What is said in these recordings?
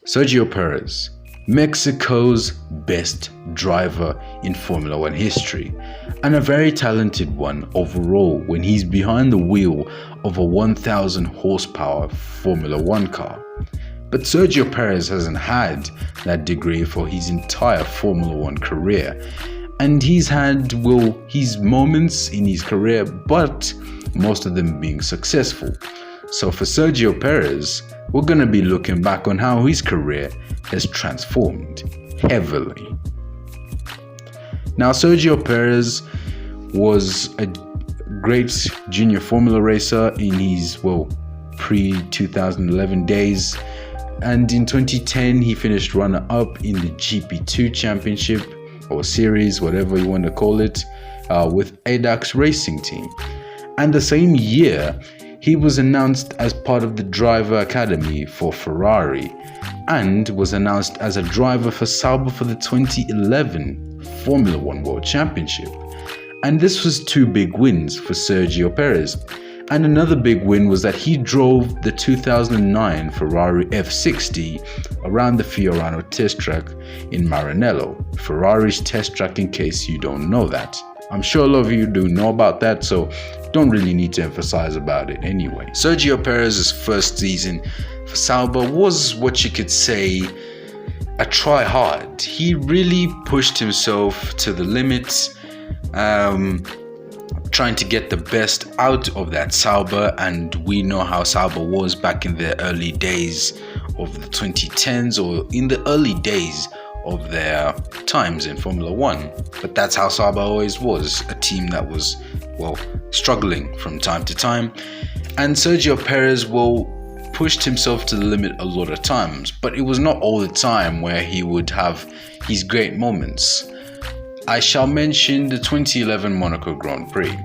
Sergio Perez, Mexico's best driver in Formula One history, and a very talented one overall when he's behind the wheel of a 1,000 horsepower Formula One car. But Sergio Perez hasn't had that degree for his entire Formula One career, and he's had, his moments in his career, but most of them being successful. So for Sergio Perez, we're going to be looking back on how his career has transformed heavily. Now, Sergio Perez was a great junior Formula racer in his, pre-2011 days. And in 2010, he finished runner-up in the GP2 Championship, or series, whatever you want to call it, with ADAX Racing Team. And the same year, he was announced as part of the driver academy for Ferrari and was announced as a driver for Sauber for the 2011 Formula One World Championship. And this was two big wins for Sergio Perez. And another big win was that he drove the 2009 Ferrari F60 around the Fiorano test track in Maranello, Ferrari's test track in case you don't know that. I'm sure a lot of you do know about that, so don't really need to emphasize about it anyway. Sergio Perez's first season for Sauber was what you could say a try hard. He really pushed himself to the limits, trying to get the best out of that Sauber, and we know how Sauber was back in the early days of the 2010s, or in the early days of their times in Formula One. But that's how Sauber always was, a team that was, struggling from time to time. And Sergio Perez, pushed himself to the limit a lot of times, but it was not all the time where he would have his great moments. I shall mention the 2011 Monaco Grand Prix,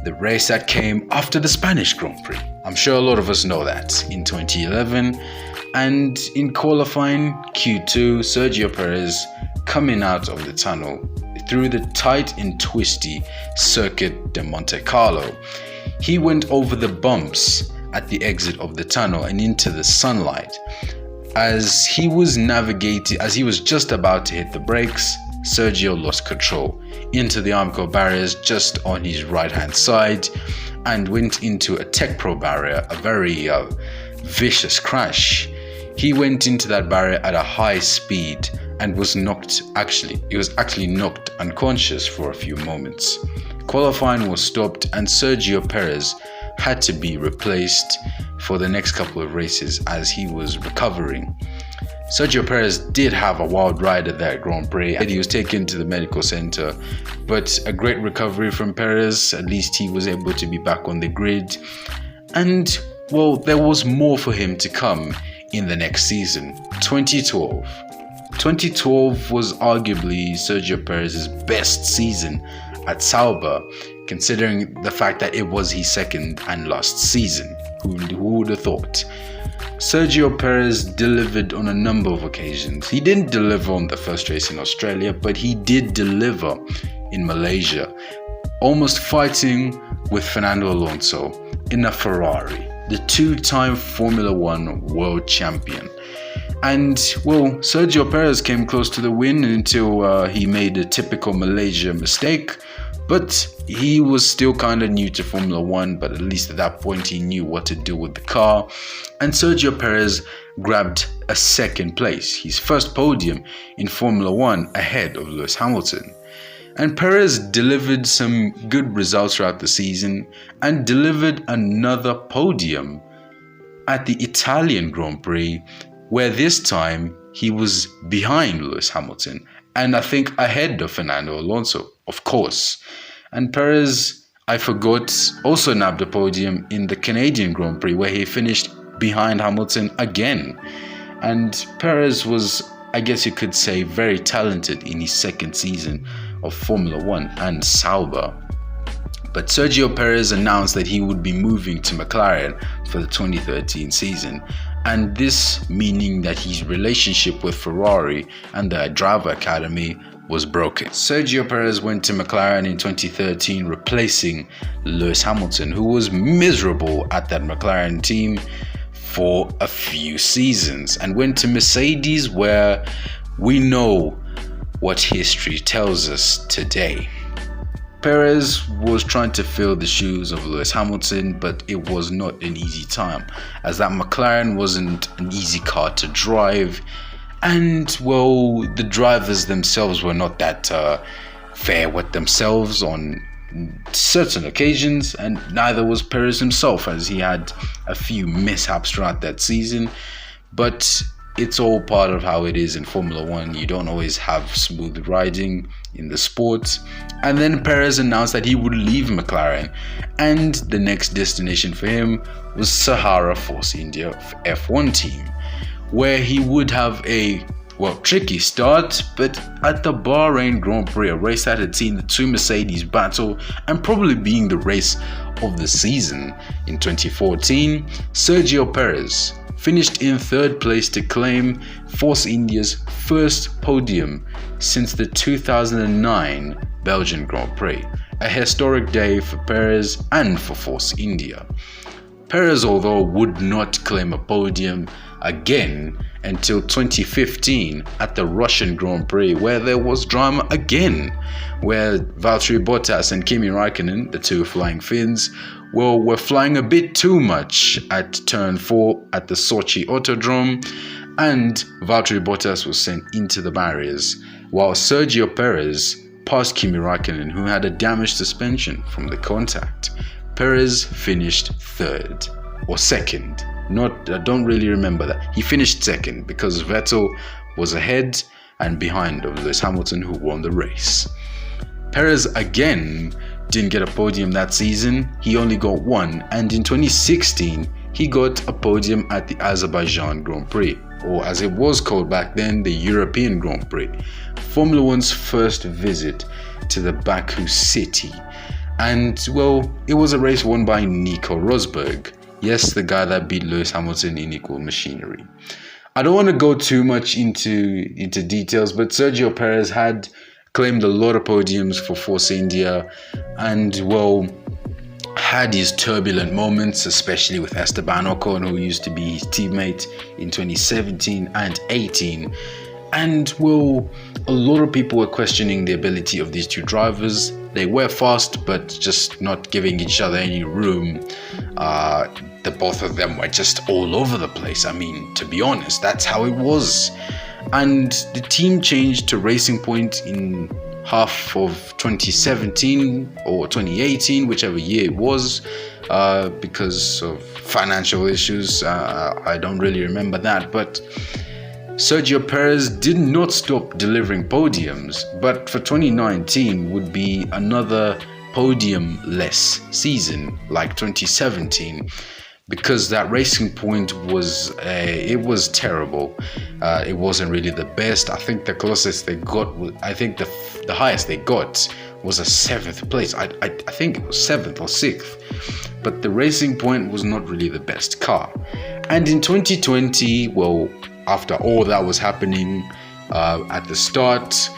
the race that came after the Spanish Grand Prix. I'm sure a lot of us know that in 2011. And in qualifying Q2, Sergio Perez coming out of the tunnel through the tight and twisty Circuit de Monte Carlo. He went over the bumps at the exit of the tunnel and into the sunlight. As he was just about to hit the brakes, Sergio lost control into the Armco barriers just on his right hand side and went into a Tech Pro barrier, a very vicious crash. He went into that barrier at a high speed and was actually knocked unconscious for a few moments. Qualifying was stopped and Sergio Perez had to be replaced for the next couple of races as he was recovering. Sergio Perez did have a wild ride at that Grand Prix. He was taken to the medical center, but a great recovery from Perez. At least he was able to be back on the grid. And, there was more for him to come in the next season, 2012. 2012 was arguably Sergio Perez's best season at Sauber, considering the fact that it was his second and last season. Who would have thought? Sergio Perez delivered on a number of occasions. He didn't deliver on the first race in Australia, but he did deliver in Malaysia, almost fighting with Fernando Alonso in a Ferrari, the two-time Formula One world champion. And, Sergio Perez came close to the win until he made a typical Malaysia mistake. But he was still kind of new to Formula One, but at least at that point he knew what to do with the car. And Sergio Perez grabbed a second place, his first podium in Formula One ahead of Lewis Hamilton. And Perez delivered some good results throughout the season and delivered another podium at the Italian Grand Prix, where this time he was behind Lewis Hamilton and I think ahead of Fernando Alonso, of course. And Perez, I forgot, also nabbed a podium in the Canadian Grand Prix where he finished behind Hamilton again. And Perez was, I guess you could say, very talented in his second season of Formula One and Sauber. But Sergio Perez announced that he would be moving to McLaren for the 2013 season, and this meaning that his relationship with Ferrari and the driver academy was broken. Sergio Perez went to McLaren in 2013, replacing Lewis Hamilton, who was miserable at that McLaren team, for a few seasons and went to Mercedes, where we know what history tells us today. Perez was trying to fill the shoes of Lewis Hamilton, but it was not an easy time, as that McLaren wasn't an easy car to drive, and well, the drivers themselves were not that fair with themselves on certain occasions, and neither was Perez himself, as he had a few mishaps throughout that season. But it's all part of how it is in Formula One. You don't always have smooth riding in the sport. And then Perez announced that he would leave McLaren, and the next destination for him was Sahara Force India F1 team, where he would have a tricky start, but at the Bahrain Grand Prix, a race that had seen the two Mercedes battle and probably being the race of the season in 2014, Sergio Perez finished in third place to claim Force India's first podium since the 2009 Belgian Grand Prix, a historic day for Perez and for Force India. Perez, although, would not claim a podium again until 2015 at the Russian Grand Prix, where there was drama again, where Valtteri Bottas and Kimi Raikkonen, the two flying Finns, were flying a bit too much at turn 4 at the Sochi Autodrome, and Valtteri Bottas was sent into the barriers, while Sergio Perez passed Kimi Raikkonen, who had a damaged suspension from the contact. Perez finished third or second. I don't really remember that. He finished second because Vettel was ahead and behind of Lewis Hamilton, who won the race. Perez again didn't get a podium that season. He only got one, and in 2016 he got a podium at the Azerbaijan Grand Prix, or as it was called back then, the European Grand Prix, Formula One's first visit to the Baku city. And well, it was a race won by Nico Rosberg. Yes, the guy that beat Lewis Hamilton in equal machinery. I don't want to go too much into details, but Sergio Perez had claimed a lot of podiums for Force India, and well, had his turbulent moments, especially with Esteban Ocon, who used to be his teammate in 2017 and 18. And well, a lot of people were questioning the ability of these two drivers. They were fast, but just not giving each other any room. The both of them were just all over the place. I mean, to be honest, that's how it was. And the team changed to Racing Point in half of 2017 or 2018, whichever year it was, because of financial issues. I don't really remember that, but Sergio Perez did not stop delivering podiums, but for 2019 would be another podium-less season like 2017, because that Racing Point was terrible. It wasn't really the best. I think the closest they got, the highest they got was a 7th place. I think it was 7th or 6th, but the Racing Point was not really the best car. And in 2020, well, after all that was happening at the start,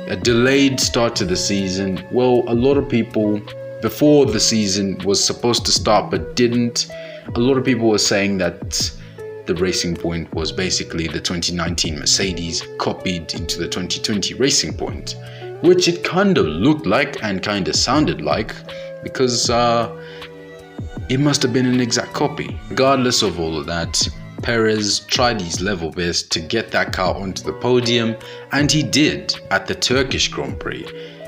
a delayed start to the season, well, a lot of people, before the season was supposed to start but didn't, a lot of people were saying that the Racing Point was basically the 2019 Mercedes copied into the 2020 Racing Point, which it kind of looked like and kind of sounded like, because it must have been an exact copy. Regardless of all of that, Perez tried his level best to get that car onto the podium, and he did at the Turkish Grand Prix.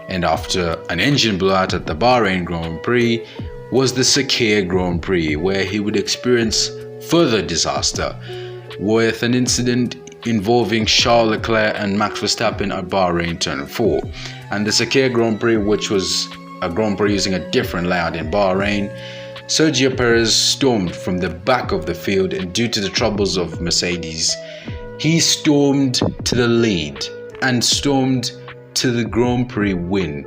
And after an engine blowout at the Bahrain Grand Prix was the Sakhir Grand Prix, where he would experience further disaster with an incident involving Charles Leclerc and Max Verstappen at Bahrain Turn 4. And the Sakhir Grand Prix, which was a Grand Prix using a different layout in Bahrain, Sergio Perez stormed from the back of the field, and due to the troubles of Mercedes, he stormed to the lead and stormed to the Grand Prix win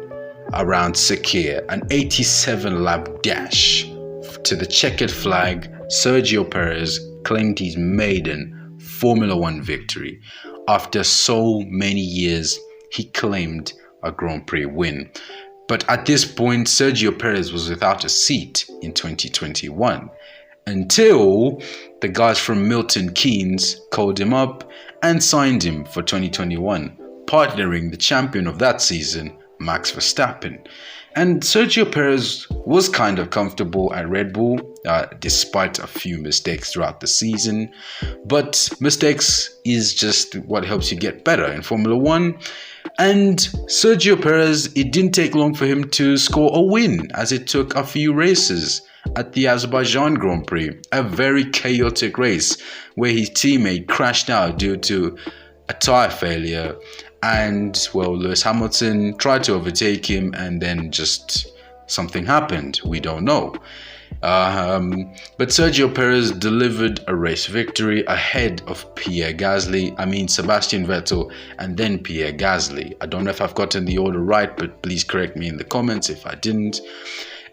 around Sakhir, an 87-lap dash to the checkered flag. Sergio Perez claimed his maiden Formula One victory. After so many years, he claimed a Grand Prix win. But at this point, Sergio Perez was without a seat in 2021. until the guys from Milton Keynes called him up and signed him for 2021, partnering the champion of that season, Max Verstappen. And Sergio Perez was kind of comfortable at Red Bull, despite a few mistakes throughout the season. But mistakes is just what helps you get better in Formula One. And Sergio Perez, it didn't take long for him to score a win, as it took a few races at the Azerbaijan Grand Prix, a very chaotic race where his teammate crashed out due to a tyre failure. And, well, Lewis Hamilton tried to overtake him and then just something happened. We don't know. But Sergio Perez delivered a race victory ahead of Sebastian Vettel and then Pierre Gasly. I don't know if I've gotten the order right, but please correct me in the comments if I didn't.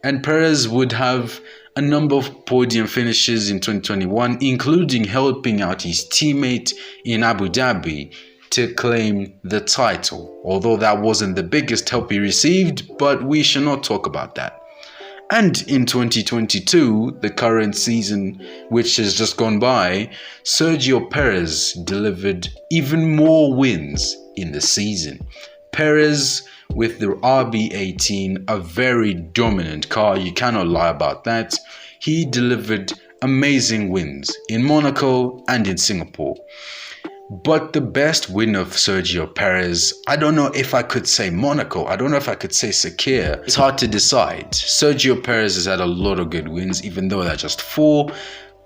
And Perez would have a number of podium finishes in 2021, including helping out his teammate in Abu Dhabi to claim the title, although that wasn't the biggest help he received, but we shall not talk about that. And in 2022, the current season which has just gone by, Sergio Perez delivered even more wins in the season. Perez with the RB18, a very dominant car, you cannot lie about that. He delivered amazing wins in Monaco and in Singapore. But the best win of Sergio Perez, I don't know if I could say Monaco, I don't know if I could say Sakir. It's hard to decide. Sergio Perez has had a lot of good wins, even though they're just 4.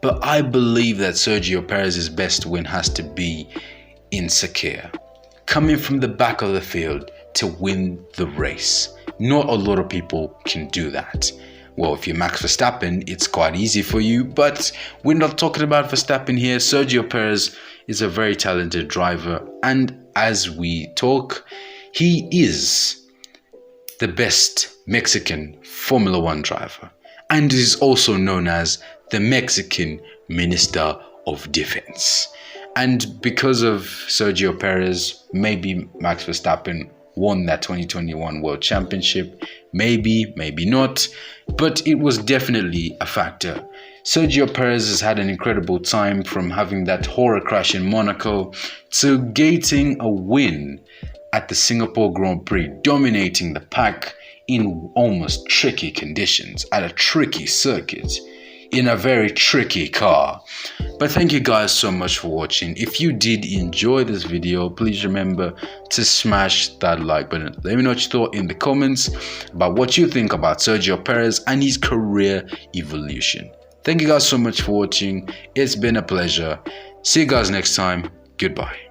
But I believe that Sergio Perez's best win has to be in Sakir, coming from the back of the field to win the race. Not a lot of people can do that. Well, if you're Max Verstappen, it's quite easy for you, but we're not talking about Verstappen here. Sergio Perez is a very talented driver, and as we talk, he is the best Mexican Formula One driver, and is also known as the Mexican Minister of Defense. And because of Sergio Perez, maybe Max Verstappen won that 2021 World Championship. Maybe, maybe not, but it was definitely a factor. Sergio Perez has had an incredible time, from having that horror crash in Monaco to getting a win at the Singapore Grand Prix, dominating the pack in almost tricky conditions at a tricky circuit in a very tricky car. But thank you guys so much for watching. If you did enjoy this video, please remember to smash that like button. Let me know what you thought in the comments about what you think about Sergio Perez and his career evolution. Thank you guys so much for watching. It's been a pleasure. See you guys next time. Goodbye.